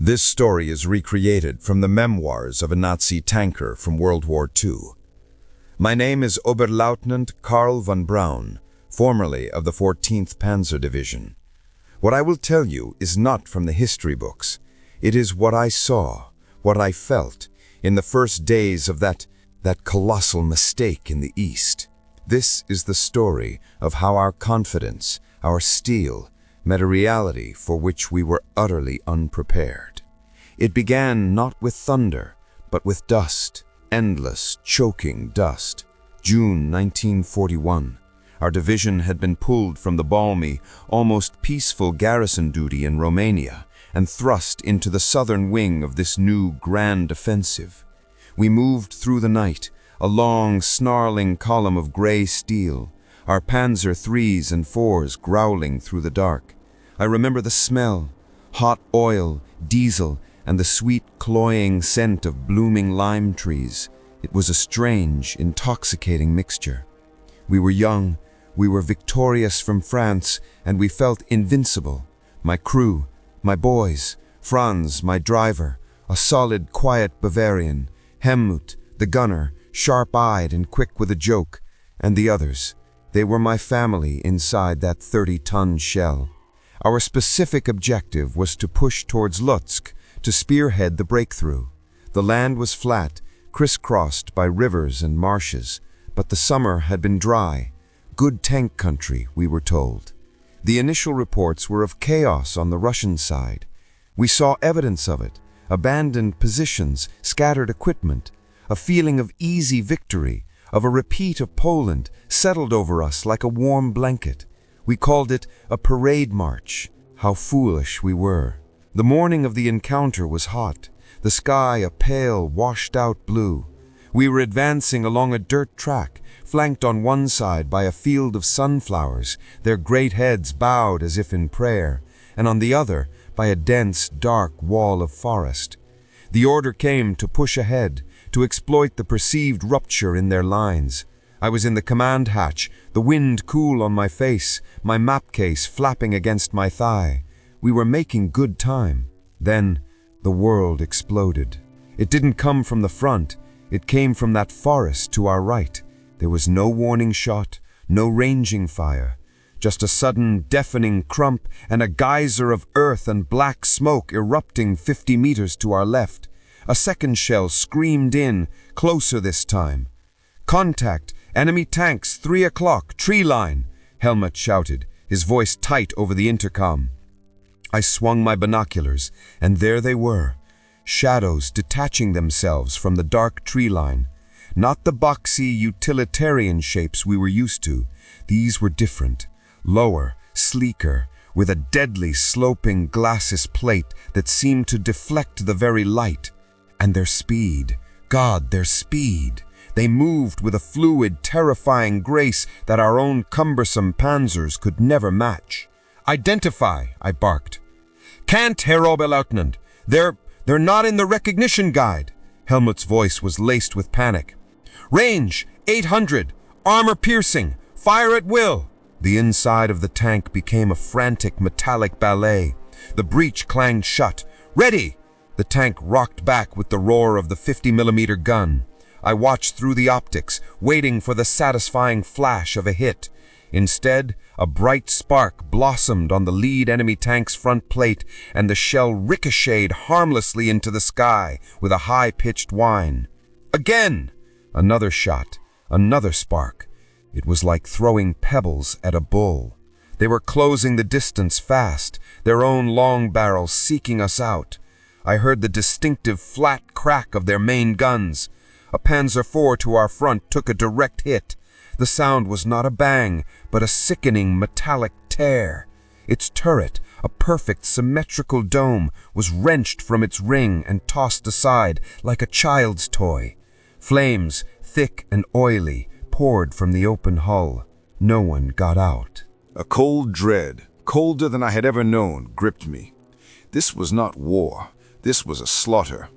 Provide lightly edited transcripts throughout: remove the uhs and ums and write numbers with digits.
This story is recreated from the memoirs of a Nazi tanker from World War II. My name is Oberleutnant Karl von Braun, formerly of the 14th Panzer Division. What I will tell you is not from the history books. It is what I saw, what I felt, in the first days of that colossal mistake in the East. This is the story of how our confidence, our steel, met a reality for which we were utterly unprepared. It began not with thunder, but with dust, endless, choking dust. June 1941. Our division had been pulled from the balmy, almost peaceful garrison duty in Romania and thrust into the southern wing of this new grand offensive. We moved through the night, a long, snarling column of gray steel, our Panzer IIIs and IVs growling through the dark. I remember the smell, hot oil, diesel, and the sweet, cloying scent of blooming lime trees. It was a strange, intoxicating mixture. We were young, we were victorious from France, and we felt invincible. My crew, my boys, Franz, my driver, a solid, quiet Bavarian, Helmut, the gunner, sharp-eyed and quick with a joke, and the others. They were my family inside that 30-ton shell. Our specific objective was to push towards Lutsk, to spearhead the breakthrough. The land was flat, crisscrossed by rivers and marshes, but the summer had been dry. Good tank country, we were told. The initial reports were of chaos on the Russian side. We saw evidence of it, abandoned positions, scattered equipment, a feeling of easy victory, of a repeat of Poland settled over us like a warm blanket. We called it a parade march. How foolish we were. The morning of the encounter was hot, the sky a pale, washed-out blue. We were advancing along a dirt track, flanked on one side by a field of sunflowers, their great heads bowed as if in prayer, and on the other by a dense, dark wall of forest. The order came to push ahead, to exploit the perceived rupture in their lines. I was in the command hatch, the wind cool on my face, my map case flapping against my thigh. We were making good time. Then the world exploded. It didn't come from the front. It came from that forest to our right. There was no warning shot, no ranging fire. Just a sudden, deafening crump and a geyser of earth and black smoke erupting 50 meters to our left. A second shell screamed in, closer this time. "Contact! Enemy tanks, 3 o'clock, tree line!" Helmut shouted, his voice tight over the intercom. I swung my binoculars, and there they were, shadows detaching themselves from the dark tree line. Not the boxy, utilitarian shapes we were used to. These were different, lower, sleeker, with a deadly sloping glacis plate that seemed to deflect the very light. And their speed, God, their speed! They moved with a fluid, terrifying grace that our own cumbersome panzers could never match. "Identify," I barked. "Can't, Herr Oberleutnant. They're not in the recognition guide." Helmut's voice was laced with panic. "Range, 800. Armor piercing. Fire at will." The inside of the tank became a frantic metallic ballet. The breech clanged shut. "Ready!" The tank rocked back with the roar of the 50-millimeter gun. I watched through the optics, waiting for the satisfying flash of a hit. Instead, a bright spark blossomed on the lead enemy tank's front plate, and the shell ricocheted harmlessly into the sky with a high-pitched whine. Again! Another shot, another spark. It was like throwing pebbles at a bull. They were closing the distance fast, their own long barrels seeking us out. I heard the distinctive flat crack of their main guns. A Panzer IV to our front took a direct hit. The sound was not a bang, but a sickening metallic tear. Its turret, a perfect symmetrical dome, was wrenched from its ring and tossed aside like a child's toy. Flames, thick and oily, poured from the open hull. No one got out. A cold dread, colder than I had ever known, gripped me. This was not war. This was a slaughter.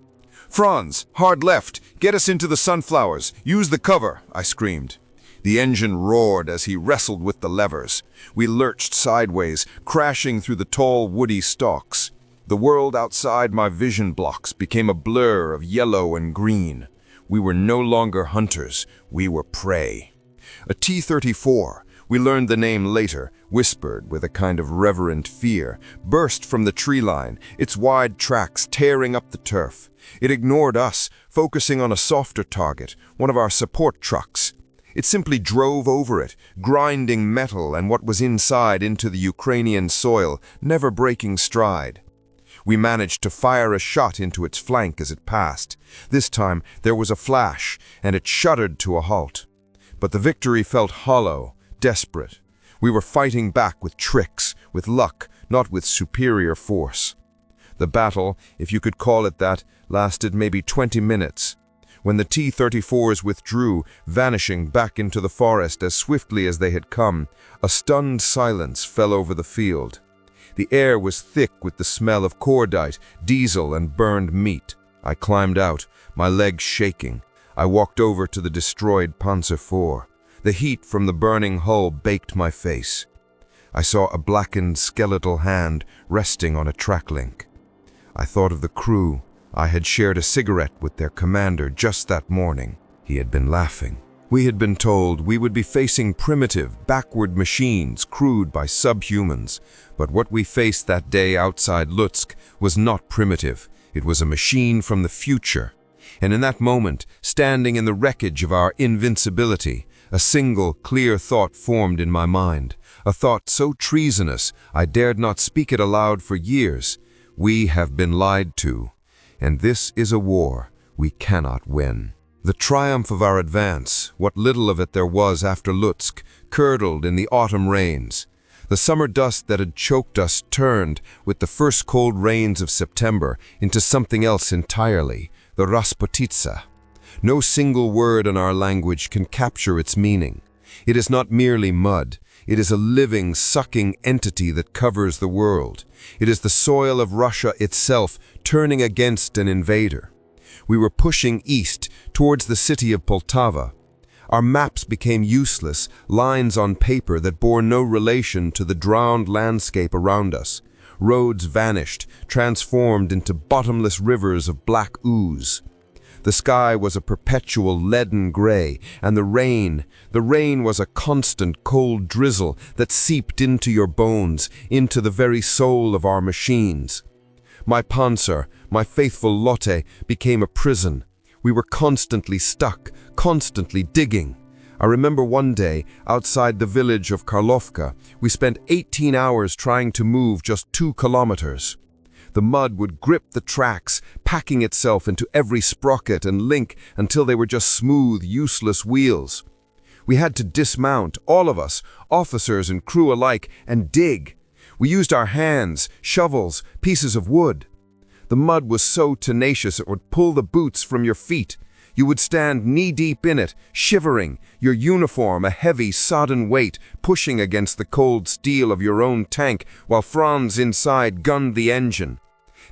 "Franz, hard left, get us into the sunflowers, use the cover," I screamed. The engine roared as he wrestled with the levers. We lurched sideways, crashing through the tall, woody stalks. The world outside my vision blocks became a blur of yellow and green. We were no longer hunters, we were prey. A T-34, we learned the name later, whispered with a kind of reverent fear, burst from the tree line, its wide tracks tearing up the turf. It ignored us, focusing on a softer target, one of our support trucks. It simply drove over it, grinding metal and what was inside into the Ukrainian soil, never breaking stride. We managed to fire a shot into its flank as it passed. This time there was a flash, and it shuddered to a halt. But the victory felt hollow, desperate. We were fighting back with tricks, with luck, not with superior force. The battle, if you could call it that, lasted maybe 20 minutes. When the T-34s withdrew, vanishing back into the forest as swiftly as they had come, a stunned silence fell over the field. The air was thick with the smell of cordite, diesel, and burned meat. I climbed out, my legs shaking. I walked over to the destroyed Panzer IV. The heat from the burning hull baked my face. I saw a blackened skeletal hand resting on a track link. I thought of the crew. I had shared a cigarette with their commander just that morning. He had been laughing. We had been told we would be facing primitive, backward machines crewed by subhumans. But what we faced that day outside Lutsk was not primitive. It was a machine from the future. And in that moment, standing in the wreckage of our invincibility, a single, clear thought formed in my mind. A thought so treasonous, I dared not speak it aloud for years. We have been lied to. And this is a war we cannot win. The triumph of our advance, what little of it there was after Lutsk, curdled in the autumn rains. The summer dust that had choked us turned, with the first cold rains of September, into something else entirely, the Rasputitsa. No single word in our language can capture its meaning. It is not merely mud. It is a living, sucking entity that covers the world. It is the soil of Russia itself turning against an invader. We were pushing east, towards the city of Poltava. Our maps became useless, lines on paper that bore no relation to the drowned landscape around us. Roads vanished, transformed into bottomless rivers of black ooze. The sky was a perpetual leaden gray, and the rain was a constant cold drizzle that seeped into your bones, into the very soul of our machines. My Panzer, my faithful Lotte, became a prison. We were constantly stuck, constantly digging. I remember one day, outside the village of Karlovka, we spent 18 hours trying to move just 2 kilometers. The mud would grip the tracks, packing itself into every sprocket and link until they were just smooth, useless wheels. We had to dismount, all of us, officers and crew alike, and dig. We used our hands, shovels, pieces of wood. The mud was so tenacious it would pull the boots from your feet. You would stand knee-deep in it, shivering, your uniform a heavy, sodden weight, pushing against the cold steel of your own tank, while Franz inside gunned the engine.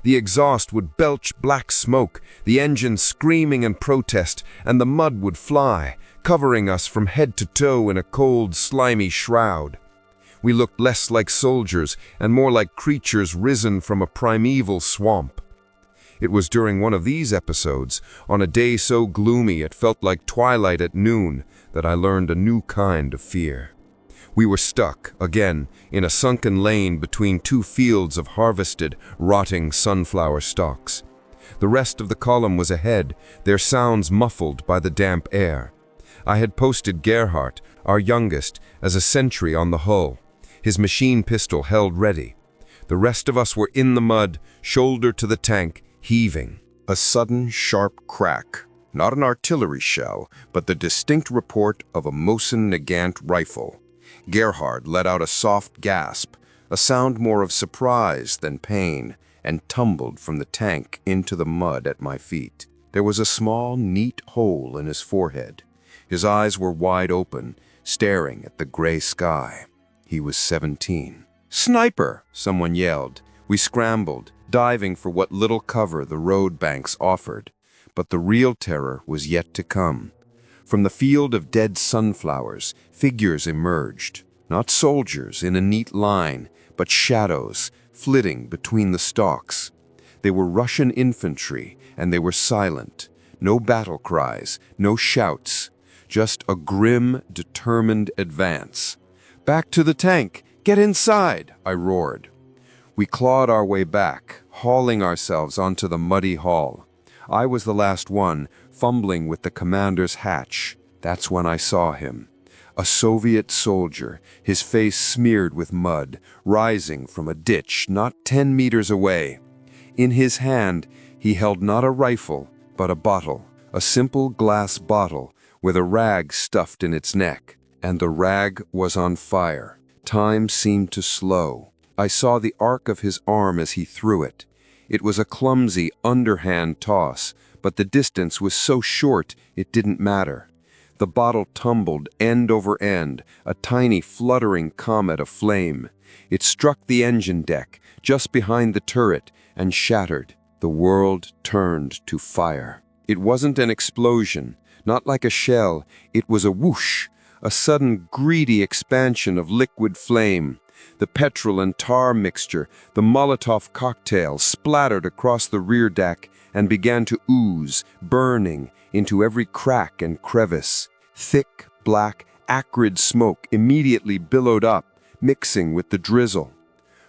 The exhaust would belch black smoke, the engine screaming in protest, and the mud would fly, covering us from head to toe in a cold, slimy shroud. We looked less like soldiers and more like creatures risen from a primeval swamp. It was during one of these episodes, on a day so gloomy it felt like twilight at noon, that I learned a new kind of fear. We were stuck, again, in a sunken lane between 2 fields of harvested, rotting sunflower stalks. The rest of the column was ahead, their sounds muffled by the damp air. I had posted Gerhardt, our youngest, as a sentry on the hull, his machine pistol held ready. The rest of us were in the mud, shoulder to the tank, heaving. A sudden, sharp crack. Not an artillery shell, but the distinct report of a Mosin Nagant rifle. Gerhard let out a soft gasp, a sound more of surprise than pain, and tumbled from the tank into the mud at my feet. There was a small, neat hole in his forehead. His eyes were wide open, staring at the gray sky. He was 17. "Sniper!" someone yelled. We scrambled, diving for what little cover the road banks offered. But the real terror was yet to come. From the field of dead sunflowers, figures emerged. Not soldiers in a neat line, but shadows flitting between the stalks. They were Russian infantry, and they were silent. No battle cries, no shouts, just a grim, determined advance. "Back to the tank! Get inside!" I roared. We clawed our way back, hauling ourselves onto the muddy hall. I was the last one, fumbling with the commander's hatch. That's when I saw him. A Soviet soldier, his face smeared with mud, rising from a ditch not 10 meters away. In his hand, he held not a rifle, but a bottle, a simple glass bottle with a rag stuffed in its neck, and the rag was on fire. Time seemed to slow. I saw the arc of his arm as he threw it. It was a clumsy, underhand toss, but the distance was so short it didn't matter. The bottle tumbled end over end, a tiny fluttering comet of flame. It struck the engine deck, just behind the turret, and shattered. The world turned to fire. It wasn't an explosion, not like a shell. It was a whoosh, a sudden greedy expansion of liquid flame. The petrol and tar mixture, the Molotov cocktail, splattered across the rear deck and began to ooze, burning into every crack and crevice. Thick, black, acrid smoke immediately billowed up, mixing with the drizzle.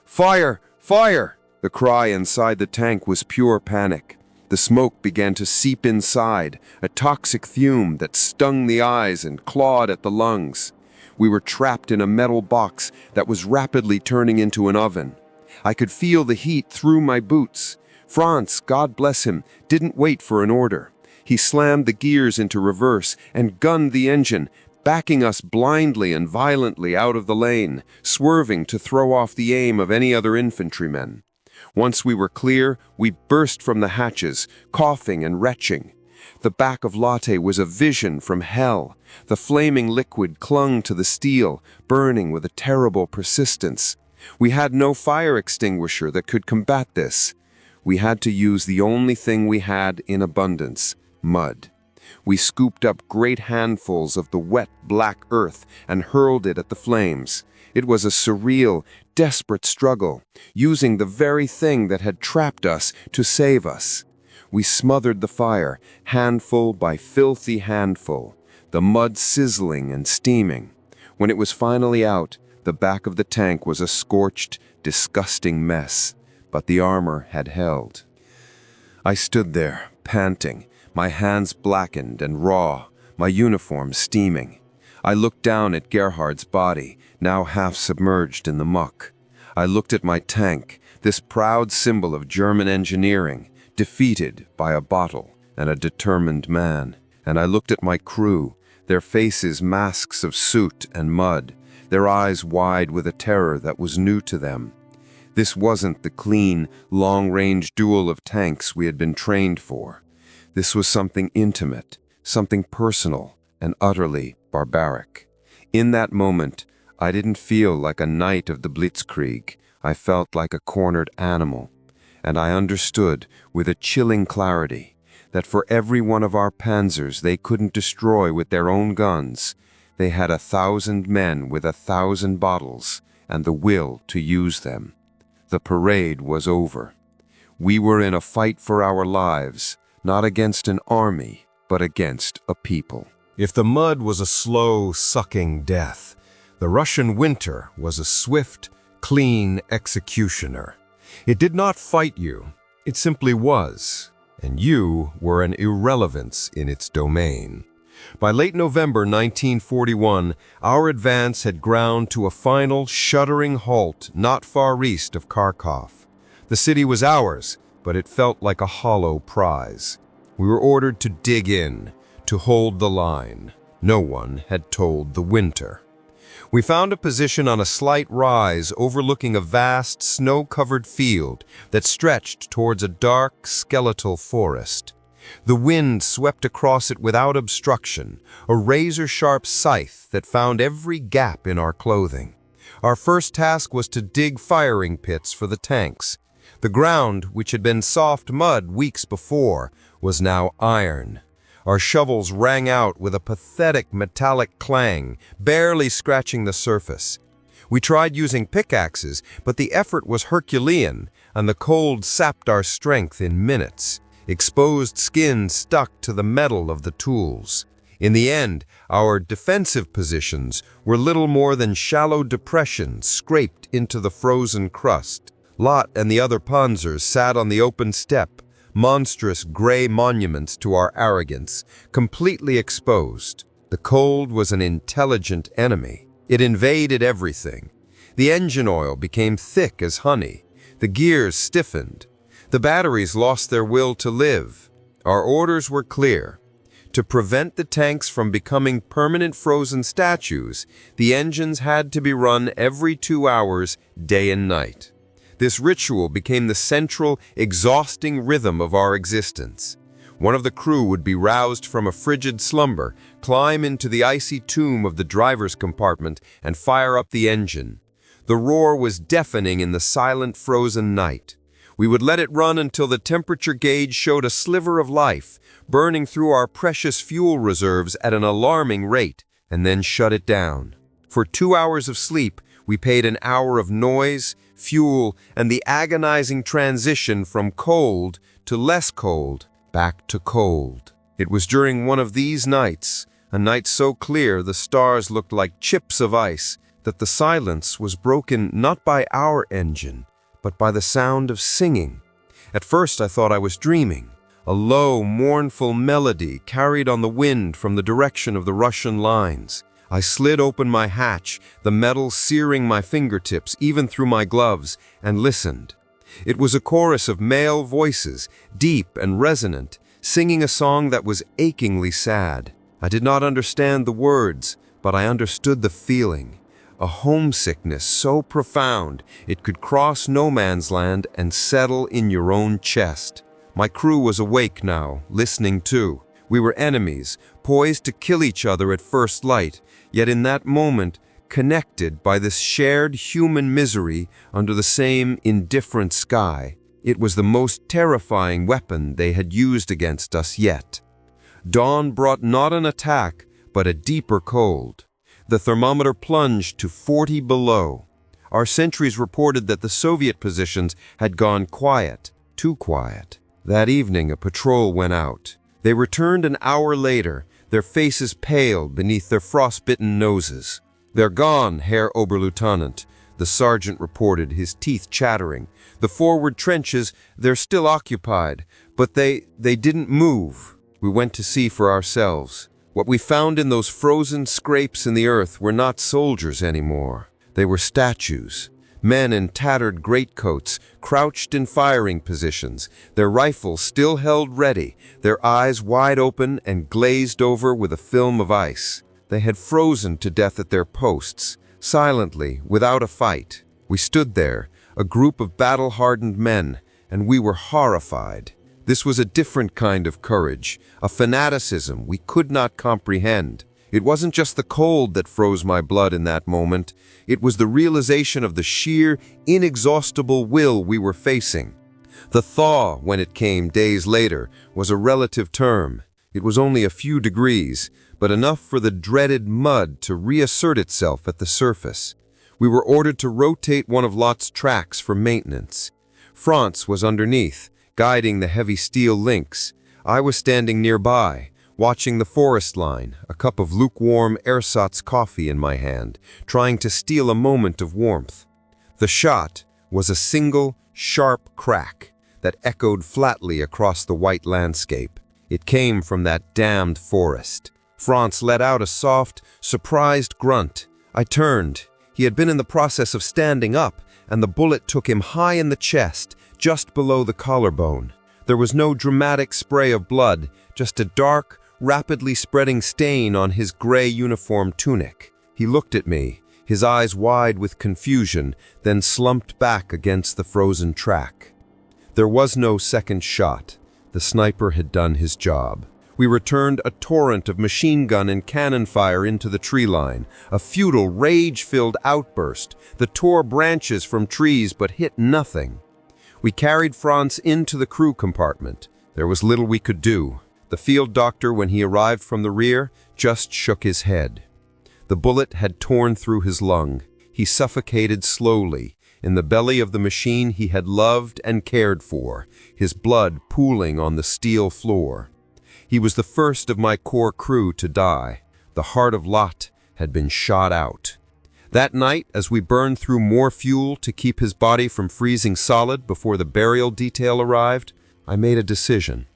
"Fire! Fire!" The cry inside the tank was pure panic. The smoke began to seep inside, a toxic fume that stung the eyes and clawed at the lungs. We were trapped in a metal box that was rapidly turning into an oven. I could feel the heat through my boots. Franz, God bless him, didn't wait for an order. He slammed the gears into reverse and gunned the engine, backing us blindly and violently out of the lane, swerving to throw off the aim of any other infantrymen. Once we were clear, we burst from the hatches, coughing and retching. The back of Lotte was a vision from hell. The flaming liquid clung to the steel, burning with a terrible persistence. We had no fire extinguisher that could combat this. We had to use the only thing we had in abundance, mud. We scooped up great handfuls of the wet, black earth and hurled it at the flames. It was a surreal, desperate struggle, using the very thing that had trapped us to save us. We smothered the fire, handful by filthy handful, the mud sizzling and steaming. When it was finally out, the back of the tank was a scorched, disgusting mess, but the armor had held. I stood there, panting, my hands blackened and raw, my uniform steaming. I looked down at Gerhard's body, now half submerged in the muck. I looked at my tank, this proud symbol of German engineering, defeated by a bottle and a determined man. And I looked at my crew, their faces masks of soot and mud, their eyes wide with a terror that was new to them. This wasn't the clean, long-range duel of tanks we had been trained for. This was something intimate, something personal, and utterly barbaric. In that moment, I didn't feel like a knight of the Blitzkrieg. I felt like a cornered animal. And I understood, with a chilling clarity, that for every one of our panzers they couldn't destroy with their own guns, they had 1,000 men with 1,000 bottles and the will to use them. The parade was over. We were in a fight for our lives, not against an army, but against a people. If the mud was a slow, sucking death, the Russian winter was a swift, clean executioner. It did not fight you, it simply was, and you were an irrelevance in its domain. By late November 1941, our advance had ground to a final, shuddering halt not far east of Kharkov. The city was ours, but it felt like a hollow prize. We were ordered to dig in, to hold the line. No one had told the winter. We found a position on a slight rise overlooking a vast, snow-covered field that stretched towards a dark, skeletal forest. The wind swept across it without obstruction, a razor-sharp scythe that found every gap in our clothing. Our first task was to dig firing pits for the tanks. The ground, which had been soft mud weeks before, was now iron. Our shovels rang out with a pathetic metallic clang, barely scratching the surface. We tried using pickaxes, but the effort was Herculean, and the cold sapped our strength in minutes. Exposed skin stuck to the metal of the tools. In the end, our defensive positions were little more than shallow depressions scraped into the frozen crust. Lot and the other panzers sat on the open steppe, monstrous gray monuments to our arrogance, completely exposed. The cold was an intelligent enemy. It invaded everything. The engine oil became thick as honey. The gears stiffened. The batteries lost their will to live. Our orders were clear. To prevent the tanks from becoming permanent frozen statues, the engines had to be run every 2 hours, day and night. This ritual became the central, exhausting rhythm of our existence. One of the crew would be roused from a frigid slumber, climb into the icy tomb of the driver's compartment, and fire up the engine. The roar was deafening in the silent, frozen night. We would let it run until the temperature gauge showed a sliver of life, burning through our precious fuel reserves at an alarming rate, and then shut it down. For 2 hours of sleep, we paid an hour of noise, fuel, and the agonizing transition from cold to less cold, back to cold. It was during one of these nights, a night so clear the stars looked like chips of ice, that the silence was broken not by our engine, but by the sound of singing. At first I thought I was dreaming. A low, mournful melody carried on the wind from the direction of the Russian lines. I slid open my hatch, the metal searing my fingertips, even through my gloves, and listened. It was a chorus of male voices, deep and resonant, singing a song that was achingly sad. I did not understand the words, but I understood the feeling. A homesickness so profound it could cross no man's land and settle in your own chest. My crew was awake now, listening too. We were enemies, poised to kill each other at first light, yet in that moment, connected by this shared human misery under the same indifferent sky. It was the most terrifying weapon they had used against us yet. Dawn brought not an attack, but a deeper cold. The thermometer plunged to 40 below. Our sentries reported that the Soviet positions had gone quiet, too quiet. That evening, a patrol went out. They returned an hour later, their faces pale beneath their frostbitten noses. "They're gone, Herr Oberleutnant," the sergeant reported, his teeth chattering. "The forward trenches, they're still occupied, but they didn't move." We went to see for ourselves. What we found in those frozen scrapes in the earth were not soldiers anymore. They were statues. Men in tattered greatcoats, crouched in firing positions, their rifles still held ready, their eyes wide open and glazed over with a film of ice. They had frozen to death at their posts, silently, without a fight. We stood there, a group of battle-hardened men, and we were horrified. This was a different kind of courage, a fanaticism we could not comprehend. It wasn't just the cold that froze my blood in that moment. It was the realization of the sheer, inexhaustible will we were facing. The thaw, when it came days later, was a relative term. It was only a few degrees, but enough for the dreaded mud to reassert itself at the surface. We were ordered to rotate one of Lot's tracks for maintenance. Franz was underneath, guiding the heavy steel links. I was standing nearby, watching the forest line, a cup of lukewarm ersatz coffee in my hand, trying to steal a moment of warmth. The shot was a single, sharp crack that echoed flatly across the white landscape. It came from that damned forest. Franz let out a soft, surprised grunt. I turned. He had been in the process of standing up, and the bullet took him high in the chest, just below the collarbone. There was no dramatic spray of blood, just a dark, rapidly spreading stain on his gray uniform tunic. He looked at me, his eyes wide with confusion, then slumped back against the frozen track. There was no second shot. The sniper had done his job. We returned a torrent of machine gun and cannon fire into the tree line, a futile, rage-filled outburst that tore branches from trees but hit nothing. We carried Franz into the crew compartment. There was little we could do. The field doctor, when he arrived from the rear, just shook his head. The bullet had torn through his lung. he suffocated slowly, in the belly of the machine he had loved and cared for, his blood pooling on the steel floor. He was the first of my core crew to die. The heart of Lot had been shot out. That night, as we burned through more fuel to keep his body from freezing solid before the burial detail arrived, I made a decision.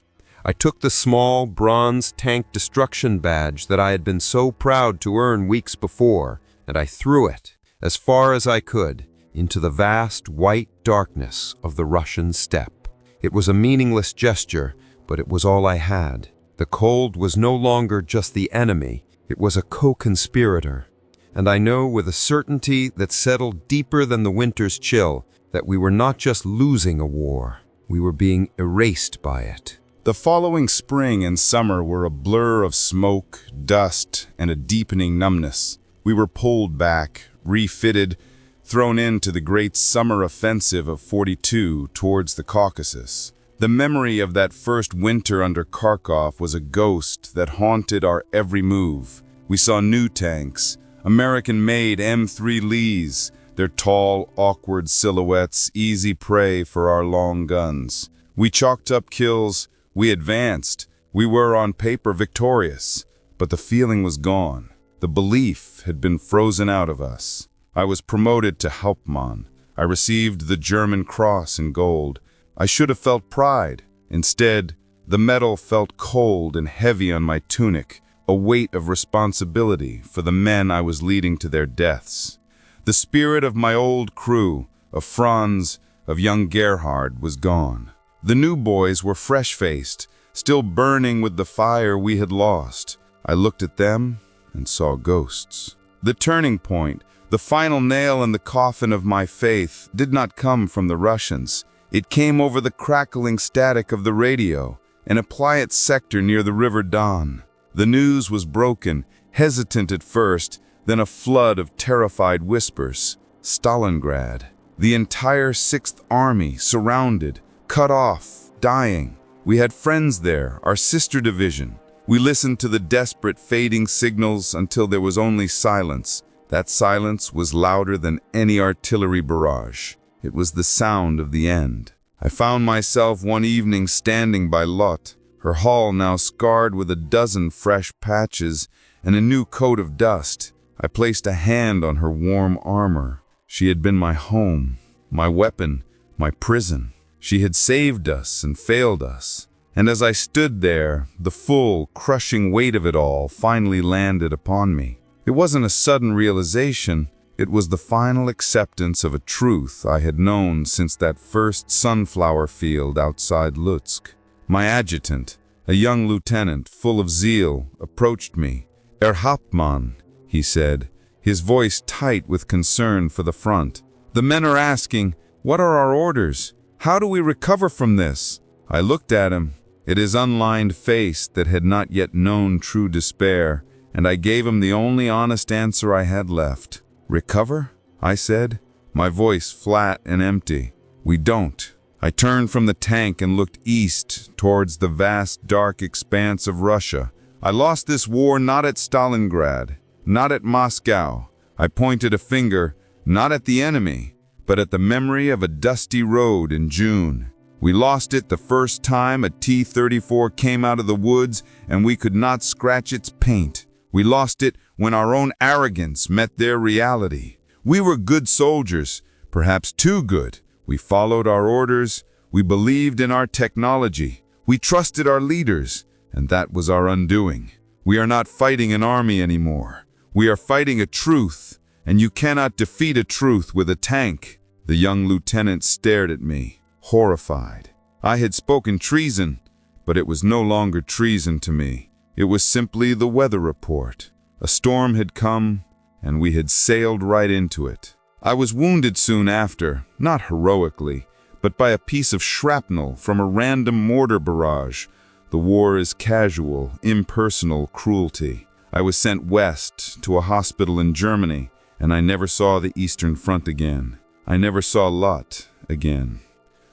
I took the small bronze tank destruction badge that I had been so proud to earn weeks before, and I threw it, as far as I could, into the vast white darkness of the Russian steppe. It was a meaningless gesture, but it was all I had. The cold was no longer just the enemy, it was a co-conspirator. And I know with a certainty that settled deeper than the winter's chill that we were not just losing a war, we were being erased by it. The following spring and summer were a blur of smoke, dust, and a deepening numbness. We were pulled back, refitted, thrown into the great summer offensive of '42 towards the Caucasus. The memory of that first winter under Kharkov was a ghost that haunted our every move. We saw new tanks, American-made M3 Lees, their tall, awkward silhouettes, easy prey for our long guns. We chalked up kills, we advanced, we were on paper victorious, but the feeling was gone. The belief had been frozen out of us. I was promoted to Hauptmann. I received the German Cross in gold. I should have felt pride. Instead, the medal felt cold and heavy on my tunic, a weight of responsibility for the men I was leading to their deaths. The spirit of my old crew, of Franz, of young Gerhard, was gone. The new boys were fresh-faced, still burning with the fire we had lost. I looked at them and saw ghosts. The turning point, the final nail in the coffin of my faith, did not come from the Russians. It came over the crackling static of the radio, in a quiet sector near the River Don. The news was broken, hesitant at first, then a flood of terrified whispers. Stalingrad. The entire 6th Army, surrounded, cut off, dying. We had friends there, our sister division. We listened to the desperate fading signals until there was only silence. That silence was louder than any artillery barrage. It was the sound of the end. I found myself one evening standing by Lot, her hull now scarred with a dozen fresh patches and a new coat of dust. I placed a hand on her warm armor. She had been my home, my weapon, my prison. She had saved us and failed us. And as I stood there, the full, crushing weight of it all finally landed upon me. It wasn't a sudden realization. It was the final acceptance of a truth I had known since that first sunflower field outside Lutsk. My adjutant, a young lieutenant full of zeal, approached me. "Herr Hauptmann," he said, his voice tight with concern for the front. "The men are asking, what are our orders? How do we recover from this?" I looked at him, at his unlined face that had not yet known true despair, and I gave him the only honest answer I had left. "Recover?" I said, my voice flat and empty. "We don't." I turned from the tank and looked east towards the vast dark expanse of Russia. I lost this war not at Stalingrad, not at Moscow. I pointed a finger, not at the enemy, but at the memory of a dusty road in June. We lost it the first time a T-34 came out of the woods and we could not scratch its paint. We lost it when our own arrogance met their reality. We were good soldiers, perhaps too good. We followed our orders, we believed in our technology, we trusted our leaders, and that was our undoing. We are not fighting an army anymore. We are fighting a truth, and you cannot defeat a truth with a tank. The young lieutenant stared at me, horrified. I had spoken treason, but it was no longer treason to me. It was simply the weather report. A storm had come, and we had sailed right into it. I was wounded soon after, not heroically, but by a piece of shrapnel from a random mortar barrage. The war is casual, impersonal cruelty. I was sent west to a hospital in Germany, and I never saw the Eastern Front again. I never saw Lot again.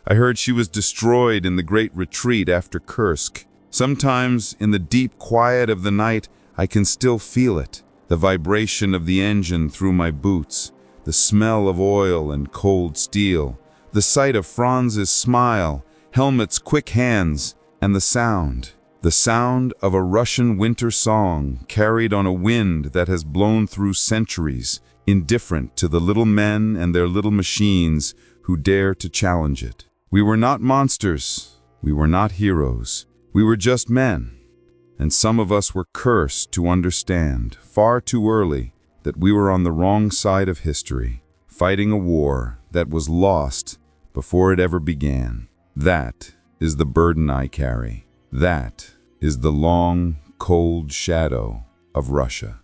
I heard she was destroyed in the Great Retreat after Kursk. Sometimes, in the deep quiet of the night, I can still feel it, the vibration of the engine through my boots. the smell of oil and cold steel, the sight of Franz's smile, helmet's quick hands, and the sound of a Russian winter song carried on a wind that has blown through centuries, indifferent to the little men and their little machines who dare to challenge it. We were not monsters, we were not heroes, we were just men, and some of us were cursed to understand, far too early, that we were on the wrong side of history, fighting a war that was lost before it ever began. That is the burden I carry. That is the long, cold shadow of Russia.